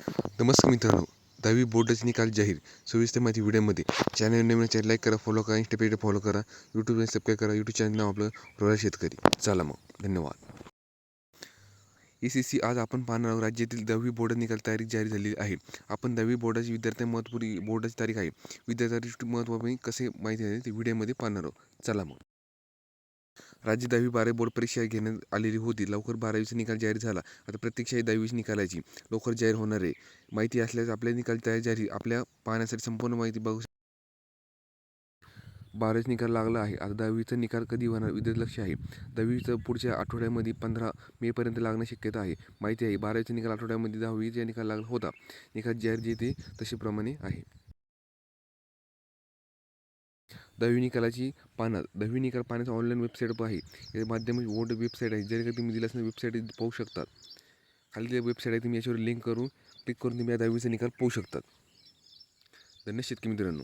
नमस्कार मित्रांनो, 10वी बोर्डाचे निकाल जाहीर. सविस्तर माहिती व्हिडिओमध्ये. चॅनल नवीन चॅनल लाईक करा, फॉलो करा, इंस्टा पेजला फॉलो करा, यूट्यूबला सबस्क्राईब करा. यूट्यूब चॅनल नाव आपलं रोया शेतकरी. चला मग, धन्यवाद. ECC आज आपण पाहणार आहोत. राज्यातील 10वी बोर्ड निकाल तारीख जाहीर झालेली आहे. आपण 10वी बोर्डाची विद्यार्थी महत्त्वपूर्ण बोर्डाची तारीख आहे. विद्यार्थ्यांसाठी महत्त्वाची कसे माहिती आहे ते व्हिडिओमध्ये पाहणार आहोत. चला मग. राज्य 10वी 12वी बोर्ड परीक्षा घेण्यात आलेली होती. लवकर 12वीचा निकाल जाहीर झाला. आता प्रत्यक्षात 10वीची निकालाची लवकर जाहीर होणार आहे. माहिती असल्यास आपल्या निकाल जाहीर आपल्या पाहण्यासाठी संपूर्ण माहिती बघू. 12वीचा निकाल लागला आहे. आता 10वीचा निकाल कधी होणार विद्यार्थी लक्ष आहे. 10वीचं पुढच्या आठवड्यामध्ये 15 मेपर्यंत लागण्याची शक्यता आहे. माहिती आहे 12वीचा निकाल आठवड्यामध्ये 10वीचा निकाल लागला होता. निकाल जाहीर जे ते तशाप्रमाणे आहे. 10वी निकालाची पाहणार. 10वी निकाल पाहण्याचा ऑनलाईन वेबसाईट आहे. या माध्यमाची बोर्ड वेबसाईट आहे. जर का तुम्ही दिला असेल वेबसाईट पाहू शकतात. खाली वेबसाईट आहे, तुम्ही याच्यावर क्लिक करून तुम्ही या 10वीचा निकाल पाहू शकतात. धन्यवाद शेतकरी मित्रांनो.